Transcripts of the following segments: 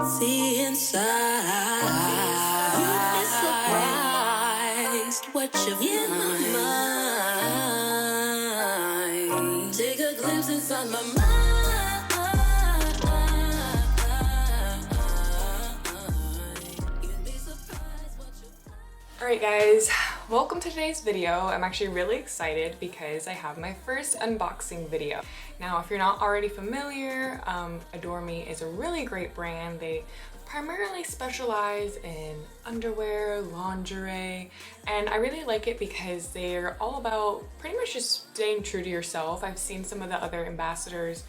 See inside. You'd be surprised what you find. Take a glimpse inside my mind. You'd be surprised what you find. Alright guys, welcome to today's video. I'm actually really excited because I have my first unboxing video. Now, if you're not already familiar, Adore Me is a really great brand. They primarily specialize in underwear, lingerie, and I really like it because they're all about pretty much just staying true to yourself. I've seen some of the other ambassadors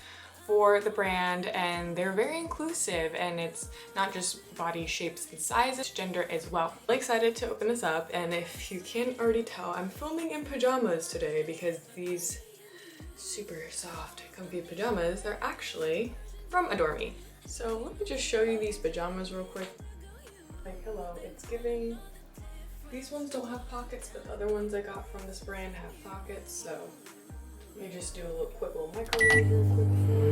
for the brand and they're very inclusive, and it's not just body shapes and sizes, gender as well. I'm excited to open this up, and if you can't already tell, I'm filming in pajamas today because these super soft, comfy pajamas, they're actually from Adore Me. So let me just show you these pajamas real quick. Like, hello, it's giving. These ones don't have pockets, but the other ones I got from this brand have pockets, so let me just do a quick little microwave real quick for you.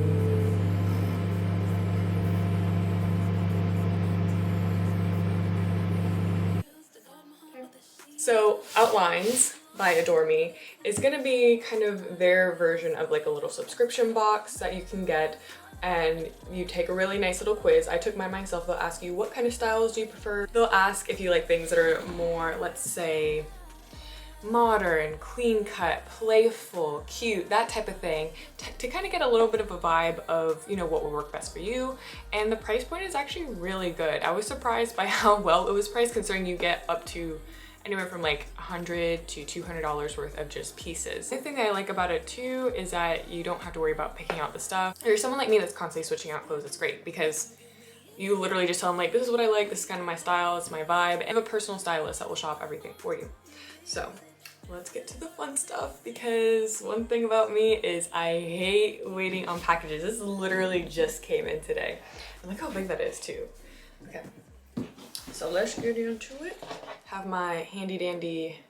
Okay. So Outlines by Adore Me is gonna be kind of their version of like a little subscription box that you can get, and you take a really nice little quiz. I took mine myself. They'll ask you what kind of styles do you prefer. They'll ask if you like things that are more, let's say, modern, clean cut, playful, cute, that type of thing, to kind of get a little bit of a vibe of, you know, what would work best for you. And the price point is actually really good. I was surprised by how well it was priced, considering you get up to anywhere from like $100 to $200 worth of just pieces. The thing that I like about it too is that you don't have to worry about picking out the stuff. If you're someone like me that's constantly switching out clothes, it's great because you literally just tell them like, this is what I like, this is kind of my style, it's my vibe, and I have a personal stylist that will shop everything for you. So let's get to the fun stuff, because one thing about me is I hate waiting on packages. This literally just came in today. And look how big that is too. Okay, so let's get into it. Have my handy dandy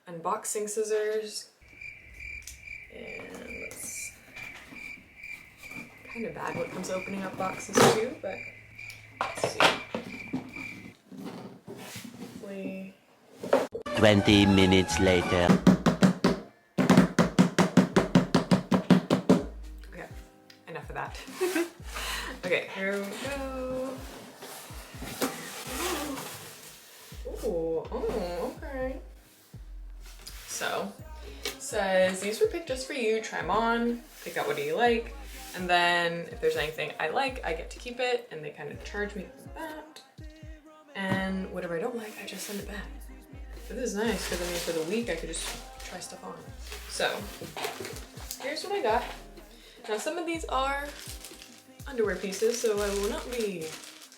unboxing scissors. And let's, kind of bad when it comes to opening up boxes too, but let's see. Hopefully. 20 minutes later. Okay, enough of that. Okay, here we go. Ooh, oh, okay. So, it says, these were picked just for you, try them on, pick out what do you like, and then if there's anything I like, I get to keep it, and they kind of charge me for that. And whatever I don't like, I just send it back. But this is nice, because I mean, for the week, I could just try stuff on. So, here's what I got. Now, some of these are underwear pieces, so I will not be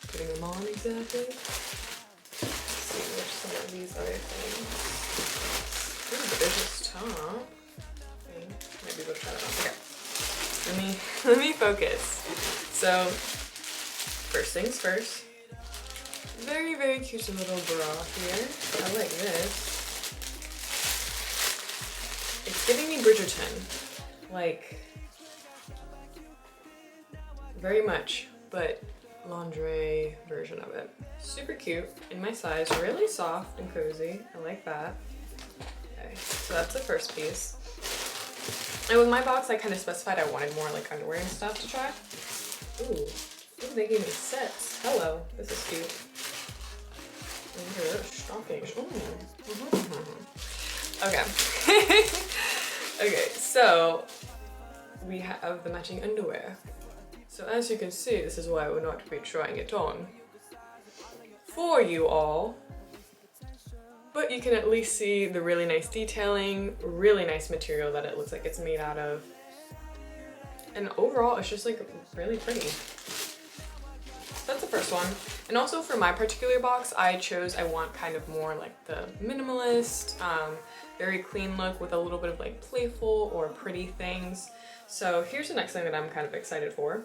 putting them on exactly. Let's see which some of these other things. Ooh, but there's this top. Okay, might be able to try that on. Okay, let me focus. So, first things first. Very, very cute little bra here. I like this. It's giving me Bridgerton. Like, very much, but lingerie version of it. Super cute, in my size, really soft and cozy. I like that. Okay, so that's the first piece. And with my box, I kind of specified I wanted more like underwear and stuff to try. Ooh, they gave me sets. Hello, this is cute. Stockings. Okay. Okay, so we have the matching underwear. So as you can see, this is why we're not be trying it on for you all. But you can at least see the really nice detailing, really nice material that it looks like it's made out of. And overall, it's just like really pretty. That's the first one. And also for my particular box, I want kind of more like the minimalist, very clean look with a little bit of like playful or pretty things. So here's the next thing that I'm kind of excited for.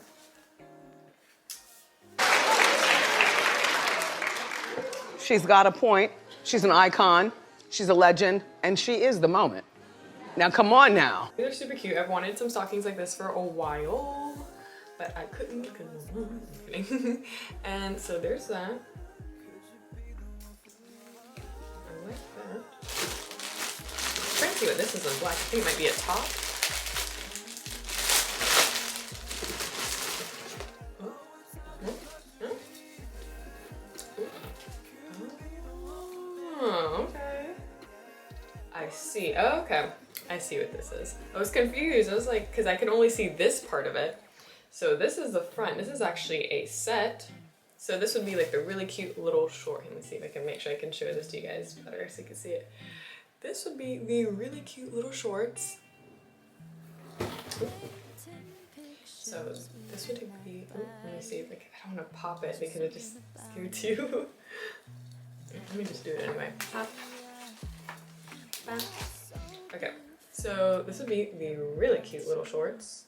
She's got a point. She's an icon. She's a legend, and she is the moment. Now come on now. They're super cute. I've wanted some stockings like this for a while. but I couldn't because I'm kidding. And so there's that. I like that. I'm trying to see what this is in black. I think it might be a top. Oh, okay. I see. Oh, okay. I see what this is. I was confused. I was like, because I can only see this part of it. So this is the front. This is actually a set. So this would be like the really cute little short. Let me see if I can make sure I can show this to you guys better so you can see it. This would be the really cute little shorts. So this would be, oh, let me see if I don't want to pop it because it just scares you. Let me just do it anyway. Pop. Pop. Okay, so this would be the really cute little shorts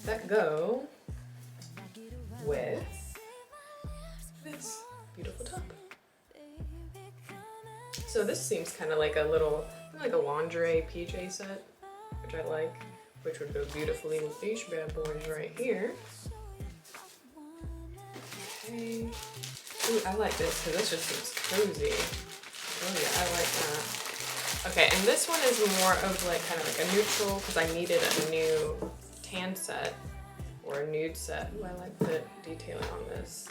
that go with this beautiful top. So this seems kind of like a little, like a lingerie PJ set, which I like, which would go beautifully with these bad boys right here. Okay. Ooh, I like this because this just seems cozy. Oh yeah, I like that. Okay, and this one is more of like kind of like a neutral because I needed a new tan set or a nude set. Ooh, I like the detailing on this.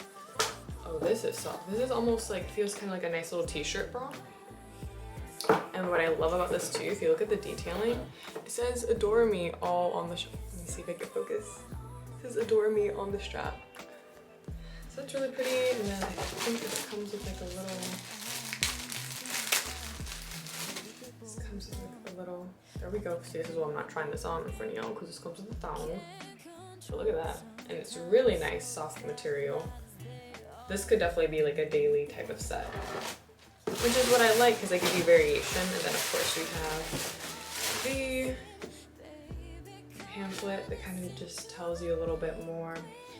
Oh, this is soft. This is almost like, feels kind of like a nice little t-shirt bra. And what I love about this too, if you look at the detailing, it says "Adore Me" all on the let me see if I can focus. It says "Adore Me" on the strap. So that's really pretty, and then I think this comes with like a little, there we go. See, this is why I'm not trying this on in front of y'all, because this comes with a thong. So look at that. And it's really nice, soft material. This could definitely be like a daily type of set, which is what I like because they give you variation. And then of course we have the pamphlet that kind of just tells you a little bit more.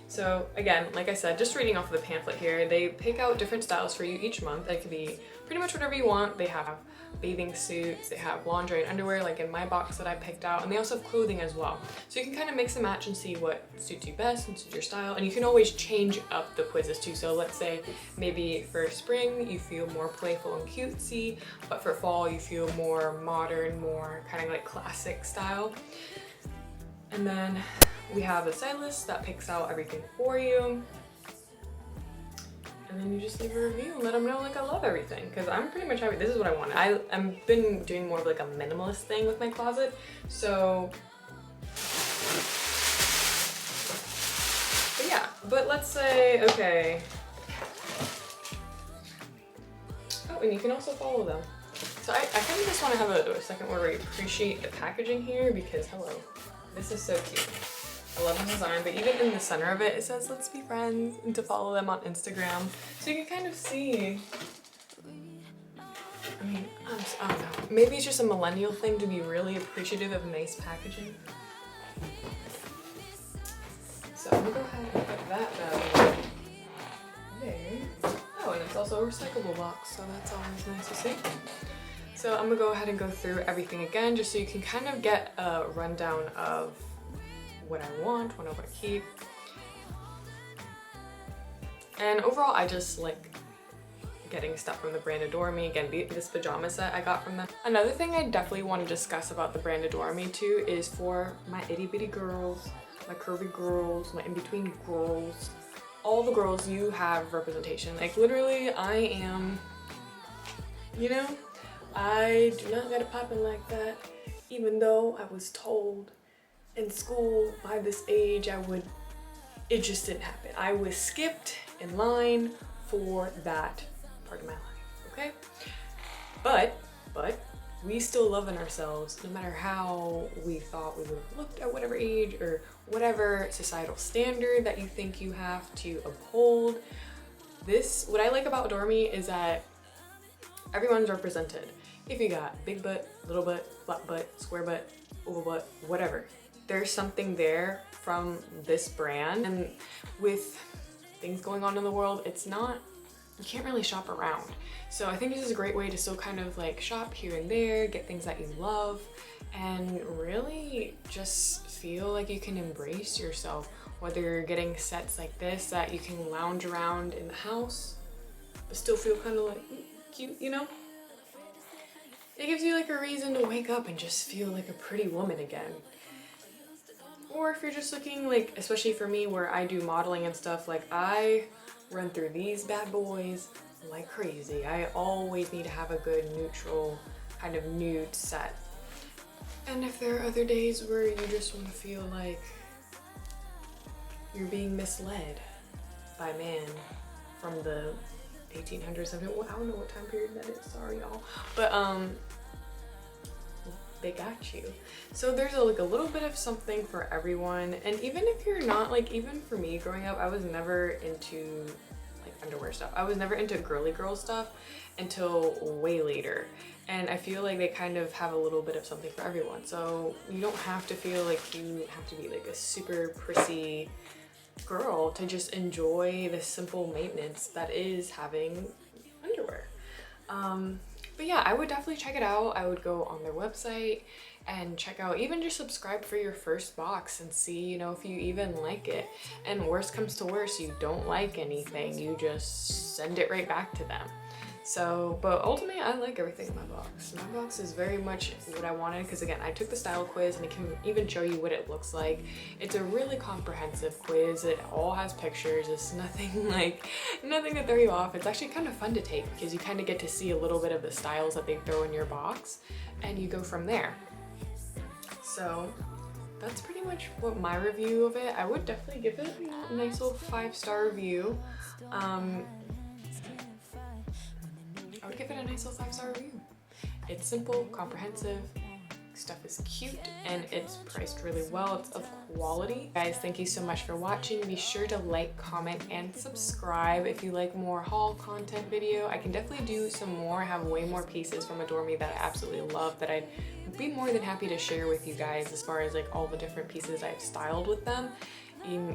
So again, like I said, just reading off of the pamphlet here, they pick out different styles for you each month. It could be pretty much whatever you want. They have bathing suits, they have lingerie and underwear, like in my box that I picked out, and they also have clothing as well. So you can kind of mix and match and see what suits you best and suits your style, and you can always change up the quizzes too. So let's say maybe for spring you feel more playful and cutesy, but for fall you feel more modern, more kind of like classic style. And then we have a stylist that picks out everything for you. And then you just leave a review and let them know like I love everything, because I'm pretty much happy. This is what I wanted. I've been doing more of like a minimalist thing with my closet. So, but yeah, but let's say, okay. Oh, and you can also follow them. So I kind of just want to have a second where we appreciate the packaging here, because hello, this is so cute. I love the design, but even in the center of it, it says let's be friends and to follow them on Instagram. So you can kind of see, I mean, I don't know. Maybe it's just a millennial thing to be really appreciative of nice packaging. So I'm gonna go ahead and put that bad boy there. Oh, and it's also a recyclable box, so that's always nice to see. So I'm gonna go ahead and go through everything again, just so you can kind of get a rundown of what I want, what I want to keep. And overall, I just like getting stuff from the brand Adore Me. Again, this pajama set I got from them. Another thing I definitely want to discuss about the brand Adore Me too is for my itty bitty girls, my curvy girls, my in-between girls, all the girls, you have representation. Like literally, I am, you know, I do not get it popping like that, even though I was told in school by this age it just didn't happen. I was skipped in line for that part of my life, okay? But we still love in ourselves no matter how we thought we would have looked at whatever age or whatever societal standard that you think you have to uphold. What I like about Adore Me is that everyone's represented. If you got big butt, little butt, flat butt, square butt, oval butt, whatever, there's something there from this brand. And with things going on in the world, you can't really shop around. So I think this is a great way to still kind of like shop here and there, get things that you love, and really just feel like you can embrace yourself, whether you're getting sets like this that you can lounge around in the house but still feel kind of like cute, you know? It gives you like a reason to wake up and just feel like a pretty woman again. Or if you're just looking like, especially for me where I do modeling and stuff, like I run through these bad boys like crazy. I always need to have a good neutral kind of nude set. And if there are other days where you just want to feel like you're being misled by man from the 1800s, I don't know what time period that is, sorry y'all, but they got you. So there's like a little bit of something for everyone. And even if you're not, like, even for me growing up, I was never into like underwear stuff. I was never into girly girl stuff until way later. And I feel like they kind of have a little bit of something for everyone. So you don't have to feel like you have to be like a super prissy girl to just enjoy the simple maintenance that is having underwear. But yeah, I would definitely check it out. I would go on their website and check out, even just subscribe for your first box and see, you know, if you even like it. And worst comes to worst, you don't like anything, you just send it right back to them. So, but ultimately I like everything in my box. My box is very much what I wanted, because again, I took the style quiz and it can even show you what it looks like. It's a really comprehensive quiz. It all has pictures. It's nothing like, nothing to throw you off. It's actually kind of fun to take because you kind of get to see a little bit of the styles that they throw in your box and you go from there. So that's pretty much what my review of it. I would definitely give it a nice little 5-star review. I would give it a nice little 5-star review. It's simple, comprehensive, stuff is cute, and it's priced really well. It's of quality. Guys, thank you so much for watching. Be sure to like, comment, and subscribe if you like more haul content video. I can definitely do some more. I have way more pieces from Adore Me that I absolutely love that I'd be more than happy to share with you guys, as far as like all the different pieces I've styled with them.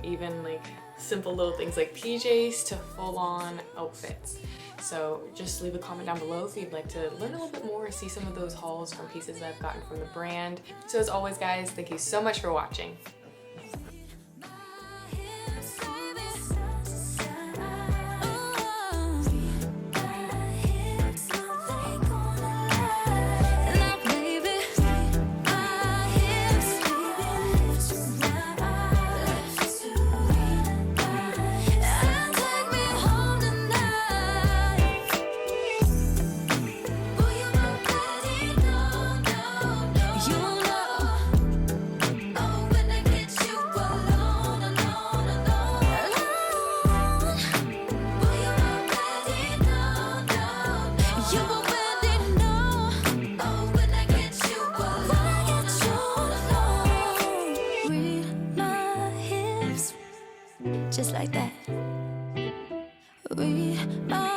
Even like simple little things like PJs to full-on outfits. So just leave a comment down below if you'd like to learn a little bit more or see some of those hauls from pieces that I've gotten from the brand. So as always, guys, thank you so much for watching. Just like that. Read my